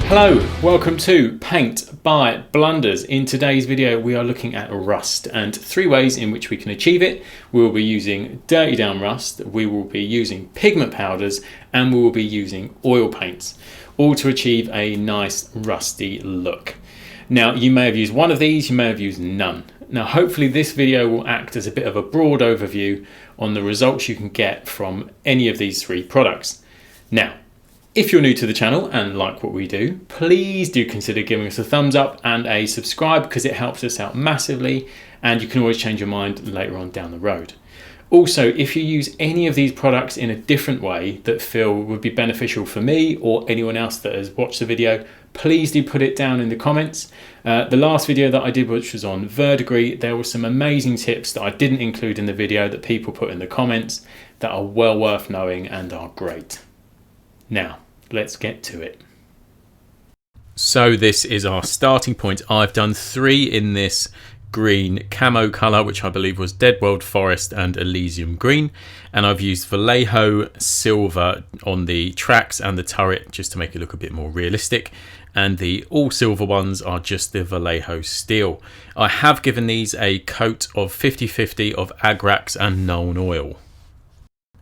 Hello, welcome to Paint by Blunders. In today's video we are looking at rust and 3 ways in which we can achieve it. We will be using dirty down rust, we will be using pigment powders, and we will be using oil paints, all to achieve a nice rusty look. Now you may have used one of these, you may have used none. Now hopefully this video will act as a bit of a broad overview on the results you can get from any of these 3 products. Now, if you're new to the channel and like what we do, please do consider giving us a thumbs up and a subscribe because it helps us out massively, and you can always change your mind later on down the road. Also, if you use any of these products in a different way that feel would be beneficial for me or anyone else that has watched the video, please do put it down in the comments. The last video that I did, which was on verdigris, there were some amazing tips that I didn't include in the video that people put in the comments that are well worth knowing and are great. Now, let's get to it. So this is our starting point. I've done 3 in this green camo colour, which I believe was Dead World Forest and Elysium Green, and I've used Vallejo silver on the tracks and the turret just to make it look a bit more realistic, and the all silver ones are just the Vallejo steel. I have given these a coat of 50-50 of Agrax and Nuln oil.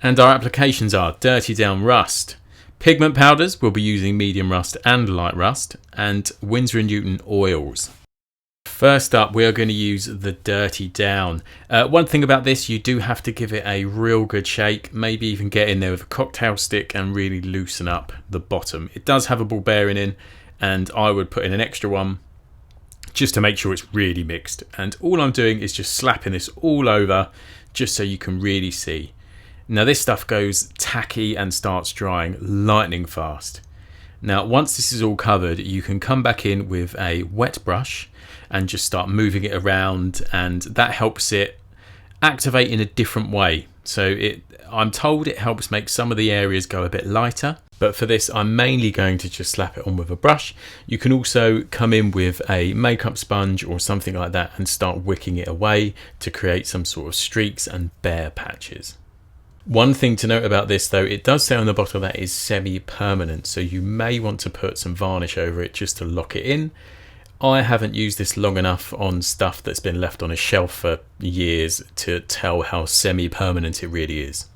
And our applications are dirty down rust, pigment powders, we'll be using medium rust and light rust, and Winsor & Newton oils. First up, we are going to use the dirty down. One thing about this, you do have to give it a real good shake, maybe even get in there with a cocktail stick and really loosen up the bottom. It does have a ball bearing in, and I would put in an extra one just to make sure it's really mixed. And all I'm doing is just slapping this all over just so you can really see. Now this stuff goes tacky and starts drying lightning fast. Now once this is all covered, you can come back in with a wet brush and just start moving it around, and that helps it activate in a different way. So I'm told it helps make some of the areas go a bit lighter, but for this I'm mainly going to just slap it on with a brush. You can also come in with a makeup sponge or something like that and start wicking it away to create some sort of streaks and bare patches. One thing to note about this though, it does say on the bottle that it is semi-permanent, so you may want to put some varnish over it just to lock it in. I haven't used this long enough on stuff that's been left on a shelf for years to tell how semi-permanent it really is.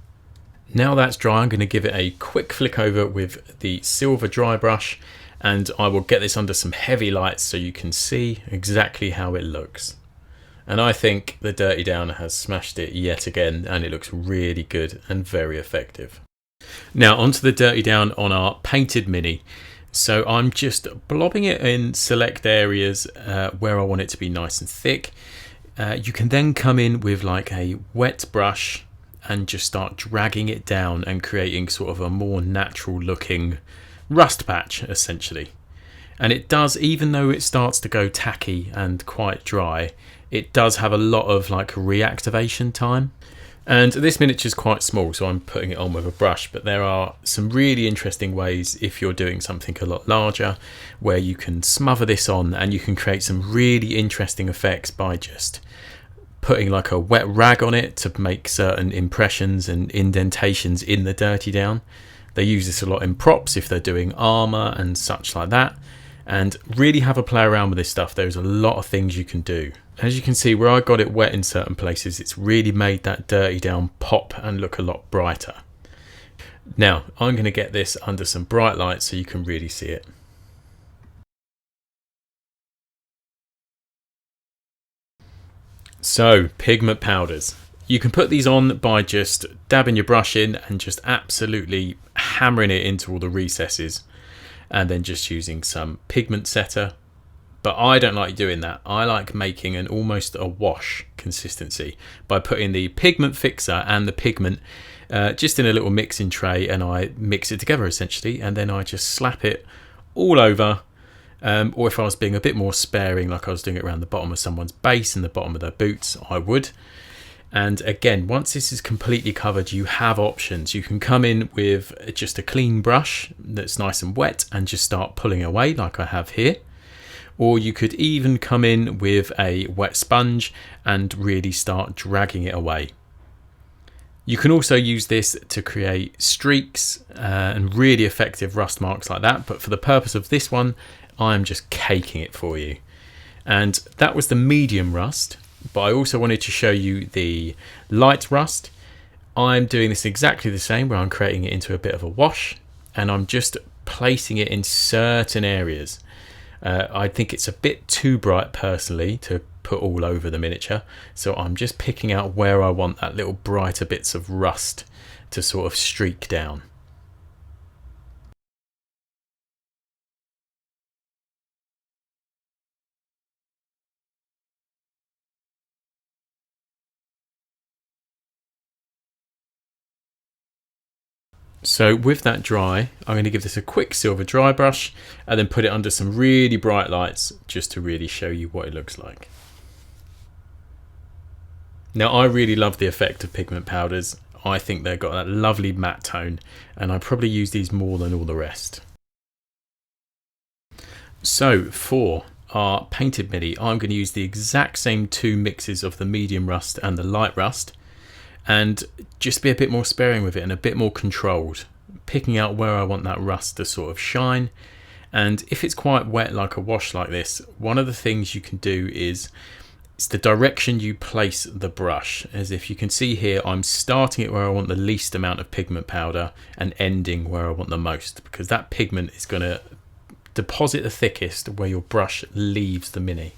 Now that's dry, I'm going to give it a quick flick over with the silver dry brush, and I will get this under some heavy lights so you can see exactly how it looks. And I think the dirty down has smashed it yet again, and it looks really good and very effective. Now onto the dirty down on our painted mini. So I'm just blobbing it in select areas where I want it to be nice and thick. You can then come in with like a wet brush and just start dragging it down and creating sort of a more natural looking rust patch essentially. And it does, even though it starts to go tacky and quite dry, it does have a lot of like reactivation time. And this miniature is quite small, so I'm putting it on with a brush, but there are some really interesting ways if you're doing something a lot larger where you can smother this on and you can create some really interesting effects by just putting like a wet rag on it to make certain impressions and indentations in the dirty down. They use this a lot in props if they're doing armor and such like that. And really have a play around with this stuff. There's a lot of things you can do. As you can see, where I got it wet in certain places, it's really made that dirty down pop and look a lot brighter. Now I'm going to get this under some bright light so you can really see it. So pigment powders, you can put these on by just dabbing your brush in and just absolutely hammering it into all the recesses, and then just using some pigment setter. But I don't like doing that. I like making an almost a wash consistency by putting the pigment fixer and the pigment just in a little mixing tray, and I mix it together essentially, and then I just slap it all over. Or if I was being a bit more sparing, like I was doing it around the bottom of someone's base and the bottom of their boots, I would. And again, once this is completely covered, you have options. You can come in with just a clean brush that's nice and wet and just start pulling away like I have here. Or you could even come in with a wet sponge and really start dragging it away. You can also use this to create streaks and really effective rust marks like that, but for the purpose of this one, I'm just caking it for you. And that was the medium rust, but I also wanted to show you the light rust. I'm doing this exactly the same, where I'm creating it into a bit of a wash, and I'm just placing it in certain areas. I think it's a bit too bright personally to put all over the miniature, so I'm just picking out where I want that little brighter bits of rust to sort of streak down. So with that dry, I'm going to give this a quick silver dry brush and then put it under some really bright lights just to really show you what it looks like. Now, I really love the effect of pigment powders. I think they've got that lovely matte tone, and I probably use these more than all the rest. So for our painted mini, I'm going to use the exact same two mixes of the medium rust and the light rust, and just be a bit more sparing with it and a bit more controlled, picking out where I want that rust to sort of shine. And if it's quite wet like a wash like this, one of the things you can do is it's the direction you place the brush. As if you can see here, I'm starting it where I want the least amount of pigment powder and ending where I want the most, because that pigment is going to deposit the thickest where your brush leaves the mini.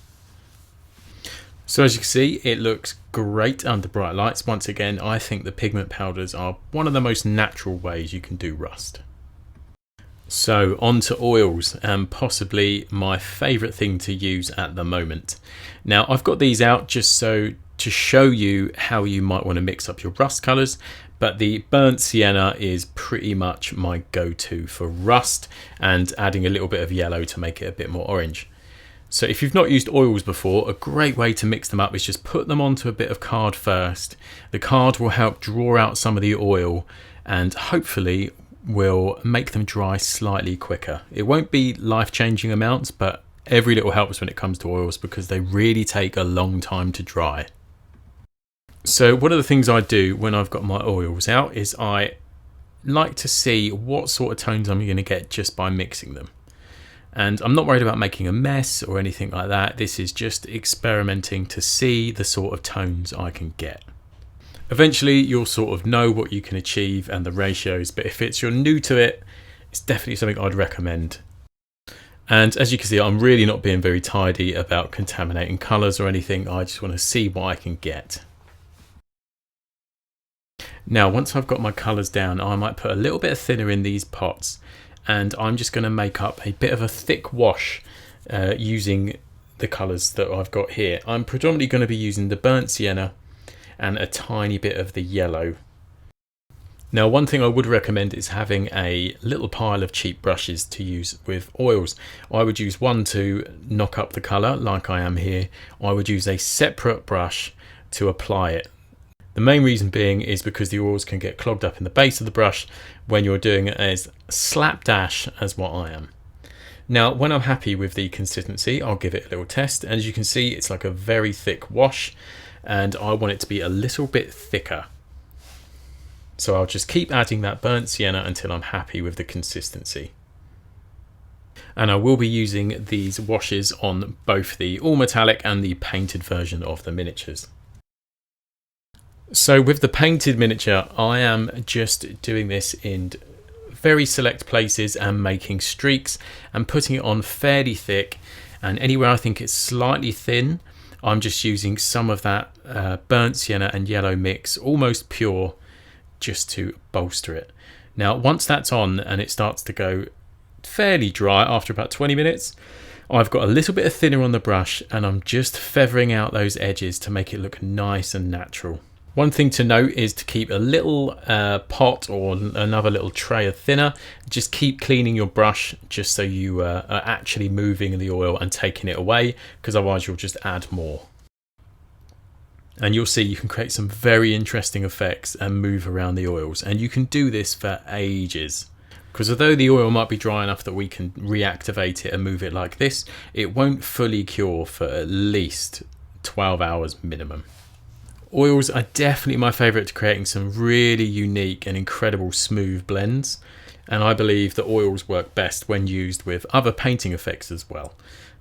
So as you can see, it looks great under bright lights. Once again, I think the pigment powders are one of the most natural ways you can do rust. So on to oils, and possibly my favourite thing to use at the moment. Now I've got these out just so to show you how you might want to mix up your rust colours, but the burnt sienna is pretty much my go-to for rust, and adding a little bit of yellow to make it a bit more orange. So if you've not used oils before, a great way to mix them up is just put them onto a bit of card first. The card will help draw out some of the oil and hopefully will make them dry slightly quicker. It won't be life-changing amounts, but every little helps when it comes to oils because they really take a long time to dry. So one of the things I do when I've got my oils out is I like to see what sort of tones I'm going to get just by mixing them. And I'm not worried about making a mess or anything like that. This is just experimenting to see the sort of tones I can get. Eventually you'll sort of know what you can achieve and the ratios, but if you're new to it, it's definitely something I'd recommend. And as you can see, I'm really not being very tidy about contaminating colours or anything. I just want to see what I can get. Now once I've got my colours down, I might put a little bit thinner in these pots, and I'm just going to make up a bit of a thick wash using the colours that I've got here. I'm predominantly going to be using the burnt sienna and a tiny bit of the yellow. Now one thing I would recommend is having a little pile of cheap brushes to use with oils. I would use one to knock up the colour like I am here. I would use a separate brush to apply it. The main reason being is because the oils can get clogged up in the base of the brush when you're doing it as slapdash as what I am. Now when I'm happy with the consistency, I'll give it a little test. And as you can see, it's like a very thick wash, and I want it to be a little bit thicker. So I'll just keep adding that burnt sienna until I'm happy with the consistency. And I will be using these washes on both the all metallic and the painted version of the miniatures. So with the painted miniature, I am just doing this in very select places and making streaks and putting it on fairly thick, and anywhere I think it's slightly thin, I'm just using some of that burnt sienna and yellow mix, almost pure, just to bolster it. Now once that's on and it starts to go fairly dry after about 20 minutes, I've got a little bit of thinner on the brush and I'm just feathering out those edges to make it look nice and natural. One thing to note is to keep a little pot or another little tray of thinner. Just keep cleaning your brush just so you are actually moving the oil and taking it away, because otherwise you'll just add more. And you'll see you can create some very interesting effects and move around the oils, and you can do this for ages. Because although the oil might be dry enough that we can reactivate it and move it like this, it won't fully cure for at least 12 hours minimum. Oils are definitely my favourite to creating some really unique and incredible smooth blends, and I believe that oils work best when used with other painting effects as well.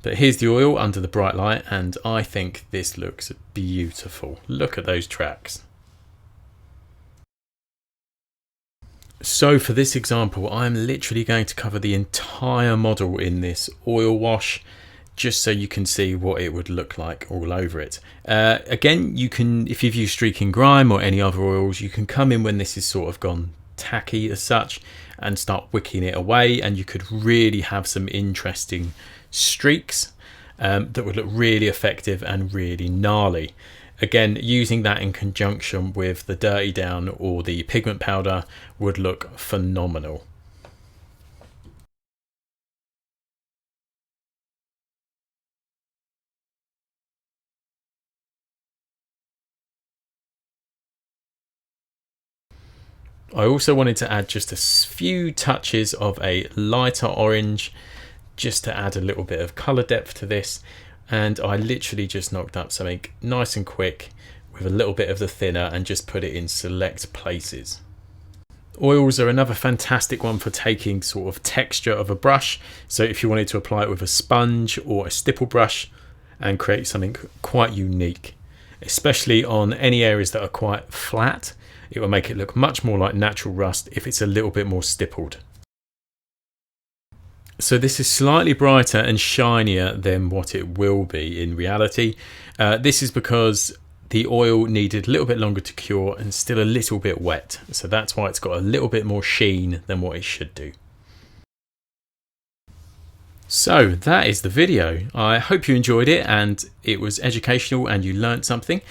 But here's the oil under the bright light, and I think this looks beautiful. Look at those tracks. So for this example, I'm literally going to cover the entire model in this oil wash, just so you can see what it would look like all over it. Again, you can, if you've used streaking grime or any other oils, you can come in when this is sort of gone tacky as such and start wicking it away, and you could really have some interesting streaks that would look really effective and really gnarly. Again, using that in conjunction with the dirty down or the pigment powder would look phenomenal. I also wanted to add just a few touches of a lighter orange just to add a little bit of colour depth to this, and I literally just knocked up something nice and quick with a little bit of the thinner and just put it in select places. Oils are another fantastic one for taking sort of texture of a brush, so if you wanted to apply it with a sponge or a stipple brush and create something quite unique, especially on any areas that are quite flat, it will make it look much more like natural rust if it's a little bit more stippled. So this is slightly brighter and shinier than what it will be in reality. This is because the oil needed a little bit longer to cure and still a little bit wet. So that's why it's got a little bit more sheen than what it should do. So that is the video. I hope you enjoyed it and it was educational and you learned something.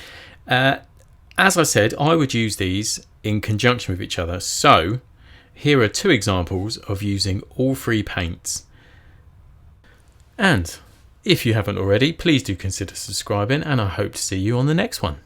As I said, I would use these in conjunction with each other. So here are two examples of using all three paints. And if you haven't already, please do consider subscribing, and I hope to see you on the next one.